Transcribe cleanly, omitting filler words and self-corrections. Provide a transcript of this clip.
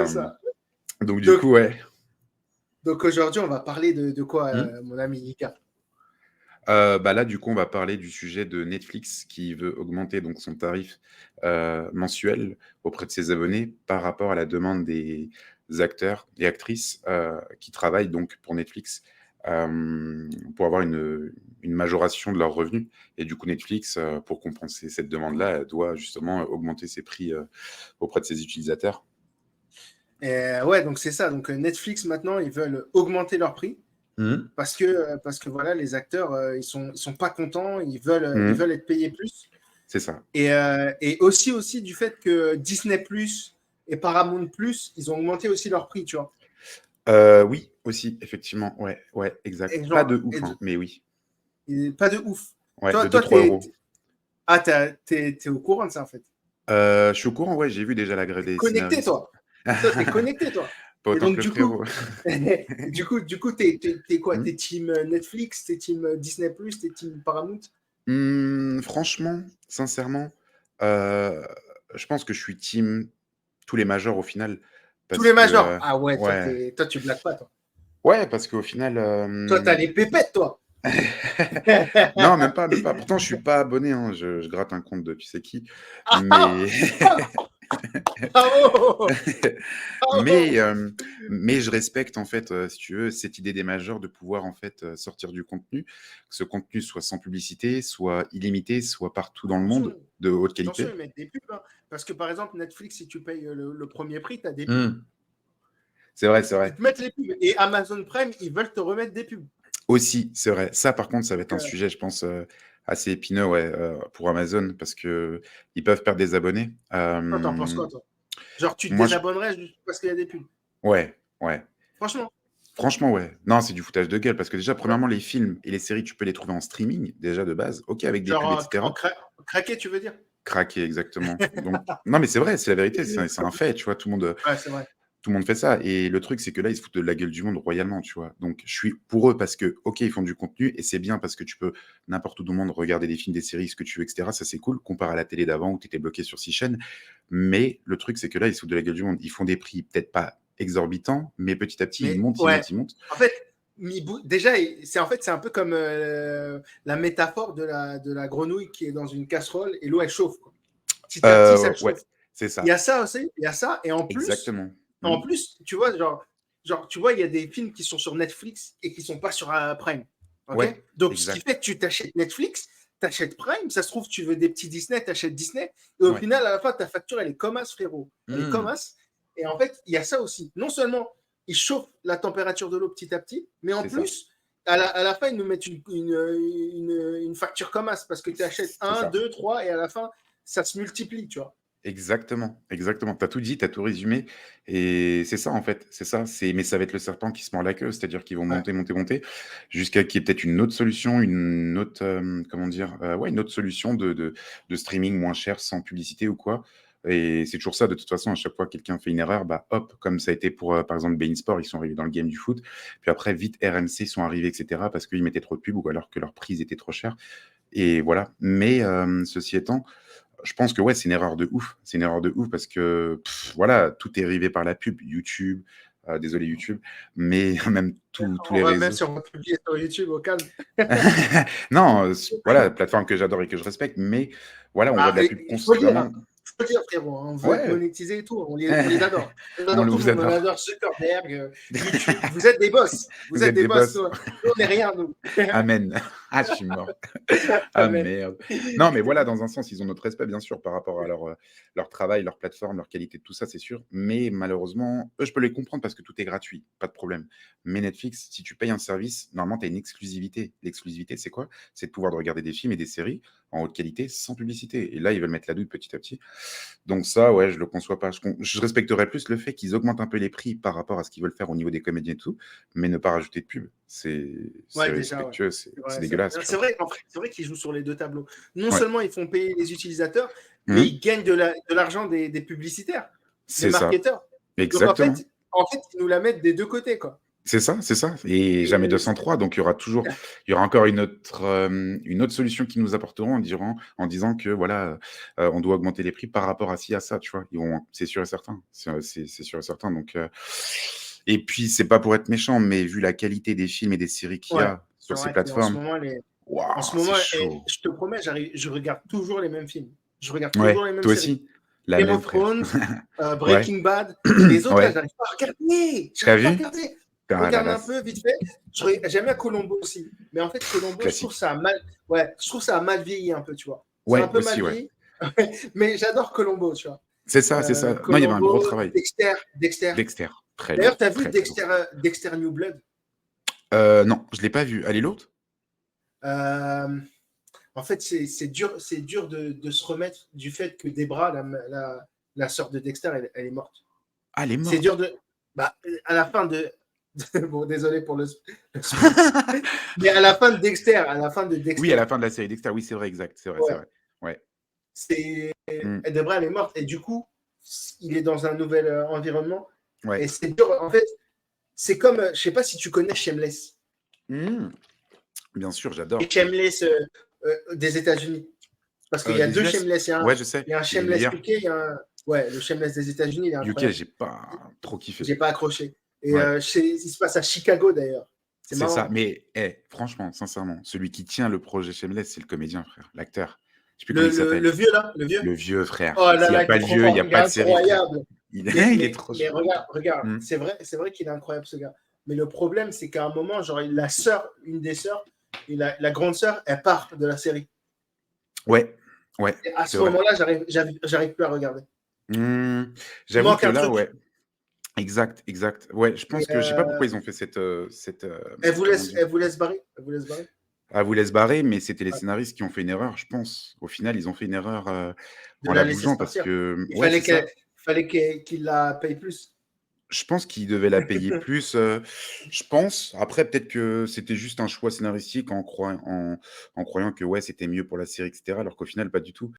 c'est Euh, ça. donc, du Donc, coup, ouais. donc aujourd'hui, on va parler de quoi, Hmm. mon ami Ika? Bah là, du coup, on va parler du sujet de Netflix qui veut augmenter donc son tarif mensuel auprès de ses abonnés par rapport à la demande des acteurs et actrices qui travaillent donc pour Netflix pour avoir une majoration de leurs revenus. Et du coup, Netflix, pour compenser cette demande-là, doit justement augmenter ses prix auprès de ses utilisateurs. Ouais, donc c'est ça. Donc Netflix, maintenant, ils veulent augmenter leur prix Mhm. parce que voilà, les acteurs, ils sont pas contents, ils Mhm. veulent être payés plus. C'est ça. Et aussi du fait que Disney Plus et Paramount Plus, ils ont augmenté aussi leur prix, tu vois. Oui, aussi, effectivement. Ouais, ouais, exact. Et Pas genre, de ouf, hein, mais oui. pas de ouf. Ouais, de Toi, 2-3 euros. t'es au courant de ça, en fait. Je suis au courant, ouais, j'ai vu déjà la grève T'es des connecté, scénaristes. toi. Toi, t'es connecté, toi. Pas Et autant donc, que le frérot. du coup, t'es quoi? Hmm. T'es team Netflix, t'es team Disney Plus, t'es team Paramount? Franchement, sincèrement, euh, je pense que je suis team tous les majors au final. Tous Parce les que, majors. Ah ouais, ouais. toi, tu blagues pas, toi. Ouais, parce qu'au final. Toi, t'as les pépettes, toi. Non, même pas, même pas. Pourtant, je suis pas abonné, hein, je gratte un compte de tu sais qui. Ah, Mais. ah, bravo, Mais, bravo. mais je respecte en fait, si tu veux, cette idée des majors de pouvoir en fait sortir du contenu, que ce contenu soit sans publicité, soit illimité, soit partout dans le monde, Attention, de haute attention, qualité. ils mettent des pubs, hein. Parce que par exemple, Netflix, si tu payes le premier prix, tu as des pubs. Hmm. C'est vrai, c'est Ils vrai. te mettent les pubs. Et Amazon Prime, ils veulent te remettre des pubs. Aussi, c'est vrai. Ça, par contre, ça va être Donc, un sujet, je pense, assez épineux ouais, pour Amazon, parce que ils peuvent perdre des abonnés. toi, t'en penses quoi, toi? Genre, tu te Moi, je... désabonnerais juste parce qu'il y a des pubs. Ouais, ouais. Franchement. Franchement, ouais. Non, c'est du foutage de gueule, parce que déjà, Genre, premièrement, les films et les séries, tu peux les trouver en streaming, déjà de base, ok, avec des pubs, etc. craquer, tu veux dire? Craquer, exactement. Donc, non, mais c'est vrai, c'est la vérité, c'est un fait, tu vois, Ouais, c'est vrai. tout le monde fait ça. Et le truc, c'est que là, ils se foutent de la gueule du monde royalement, tu vois. Donc, je suis pour eux parce que, ok, ils font du contenu et c'est bien parce que tu peux n'importe où dans le monde regarder des films, des séries, ce que tu veux, etc. Ça, c'est cool, comparé à la télé d'avant où tu étais bloqué sur 6 chaînes. Mais le truc, c'est que là, ils se foutent de la gueule du monde. Ils font des prix peut-être pas exorbitants, mais petit à petit, ils Mais montent, ils ouais, montent, ils montent. en fait, déjà, c'est un peu comme la métaphore de la grenouille qui est dans une casserole et l'eau, elle chauffe, quoi. Petit à petit, ça Ouais, chauffe. c'est Il y ça. a ça aussi, il y a ça. Et Exactement. en Hmm. plus tu vois, tu vois, il y a des films qui sont sur Netflix et qui sont pas sur Prime. OK? Ouais, Donc, ce qui exact. fait que tu t'achètes Netflix, t'achètes Prime, ça se trouve, tu veux des petits Disney, t'achètes Disney. Et au Ouais. final, à la fin, ta facture, elle est comme as, frérot. Elle est comme Hmm. as. Et en fait, il y a ça aussi. Non seulement ils chauffent la température de l'eau petit à petit, mais en C'est ça. plus, à la fin, ils nous mettent une facture comme as parce que tu achètes C'est 1, ça. 2, 3 et à la fin, ça se multiplie, tu vois. Exactement, exactement. Tu as tout dit, tu as tout résumé et c'est ça en fait, c'est ça, mais ça va être le serpent qui se mord la queue, c'est-à-dire qu'ils vont Ouais. monter, monter, monter jusqu'à qu'il y ait peut-être une autre solution, une autre, comment dire? Ouais, une autre solution de streaming moins cher, sans publicité ou quoi et c'est toujours ça de toute façon, à chaque fois que quelqu'un fait une erreur, bah, hop, comme ça a été pour, par exemple, beIN Sport, ils sont arrivés dans le game du foot, puis après vite RMC sont arrivés et cetera parce qu'ils mettaient trop de pub ou alors que leurs prix étaient trop chers et voilà. Mais ceci étant, je pense que ouais, c'est une erreur de ouf. C'est une erreur de ouf parce que voilà, tout est rivé par la pub. YouTube, désolé YouTube, mais même tous On les va même réseaux. sur publier sur YouTube au calme. Non, voilà, plateforme que j'adore et que je respecte, mais voilà, on voit Ah, de la pub il faut le dire, hein. constamment. Il faut le dire, frérot, hein. On veut être Ouais, monétisé et tout. On les adore. On on adore le tout le vous monde. On adore. adore Zuckerberg, YouTube. Vous êtes des boss. Vous Vous êtes êtes des des boss. boss. Nous, on n'est rien, nous. Amen. Ah, je suis mort. Ah Amen. merde. Non, mais voilà, dans un sens, ils ont notre respect, bien sûr, par rapport à leur travail, leur plateforme, leur qualité, tout ça, c'est sûr. Mais malheureusement, eux, je peux les comprendre parce que tout est gratuit, pas de problème. Mais Netflix, si tu payes un service, normalement, tu as une exclusivité. L'exclusivité, c'est quoi? C'est de pouvoir de regarder des films et des séries en haute qualité sans publicité. Et là, ils veulent mettre la douille petit à petit. Donc ça, ouais, je le conçois pas. Je respecterais plus le fait qu'ils augmentent un peu les prix par rapport à ce qu'ils veulent faire au niveau des comédiens et tout, mais ne pas rajouter de pub. C'est Ouais, déjà, ouais. respectueux, c'est Ouais, dégueulasse, tu c'est vois. vrai, en fait, c'est vrai qu'ils jouent sur les deux tableaux. Non Ouais. seulement ils font payer les utilisateurs, mais Mhm. ils gagnent de l'argent des publicitaires, des C'est ça. marketeurs. Donc Exactement. en fait, ils nous la mettent des deux côtés, quoi. C'est ça, et jamais Et 203. Donc il y aura encore une autre solution qu'ils nous apporteront en disant que voilà, on doit augmenter les prix par rapport à ci, à ça, tu vois? C'est sûr et certain, c'est sûr et certain. Donc et puis c'est pas pour être méchant, mais vu la qualité des films et des séries qu'il y ouais, a c'est sur ces vrai qu'en ce plateformes, moment, en ce waouh, c'est moment, chaud. je te promets, je regarde toujours les mêmes films. Je regarde toujours Ouais, les mêmes toi séries. aussi? La Game même, of frère. Thrones, Ouais. Breaking Bad. Les autres, là, Ouais. j'arrive pas à regarder. Tu J'arrive pas à vu? regarder. Je Ah là regarde là, un peu vite fait. J'aime bien Colombo aussi. Mais en fait, Colombo, je trouve classique. ça a mal. Ouais, je trouve ça a mal vieilli un peu, tu vois. C'est un Ouais, peu aussi, mal ouais. vieilli. Mais j'adore Colombo, tu vois. C'est ça, c'est ça. Non, il y avait un gros Colombo, travail. Dexter. Dexter, très D'ailleurs, lourd, t'as vu très, très lourd. Dexter New Blood? Non, je l'ai pas vu. Elle est lourde? Euh, En fait, c'est dur de se remettre du fait que Debra, la sœur de Dexter, elle est morte. Ah, elle est C'est dur morte? de. Bah, à la fin de. Bon, désolé pour le spoil. Mais à la fin de Oui, à Dexter, la fin de la série Dexter, oui, c'est vrai, exact, c'est vrai, c'est ouais, vrai. Ouais. c'est. Mmh. Debra, elle est morte. Et du coup, il est dans un nouvel environnement. Ouais. Et c'est dur. En fait, c'est comme. Je sais pas si tu connais Shameless. Mmh. Bien sûr, Et j'adore. Shameless des États-Unis. Parce qu'il y a Des deux US? Shameless. Ouais, je sais, Il y a un il est Shameless meilleur. UK, il y a un. Ouais, le Shameless des États-Unis, il est UK, incroyable. j'ai pas trop kiffé. J'ai pas accroché. Et Ouais, il se passe à Chicago d'ailleurs. C'est c'est ça. marrant. Mais franchement, sincèrement, celui qui tient le projet Shameless, c'est le comédien, frère, l'acteur. Je sais plus comment il s'appelle. Le vieux là, le vieux. Le vieux, frère. Oh là S'il y a là, il pas est le trop vieux, il y fort. a Il est pas de série, frère. incroyable. Il est trop Mais chaud. regarde, Mmh. c'est vrai qu'il est incroyable ce gars. Mais le problème, c'est qu'à un moment, genre, la sœur, une des sœurs, et la grande sœur, elle part de la série. Ouais, ouais, Et à c'est ce vrai. moment-là, j'arrive plus à regarder. Mmh, Il j'avoue manque que un là, truc. ouais, exact, exact. Ouais, je Et pense que je sais pas pourquoi ils ont fait comment dire? elle vous laisse barrer. Elle vous laisse barrer. «À vous laisse barrer», mais c'était les Ouais. scénaristes qui ont fait une erreur, je pense. Au final, ils ont fait une erreur, De en la la laisser bougeant parce partir. que Il ouais, c'est ça. fallait qu'il la paye plus. Je pense qu'ils devaient la payer plus, je pense. Après, peut-être que c'était juste un choix scénaristique en croyant que, ouais, c'était mieux pour la série et cetera, alors qu'au final, pas du tout.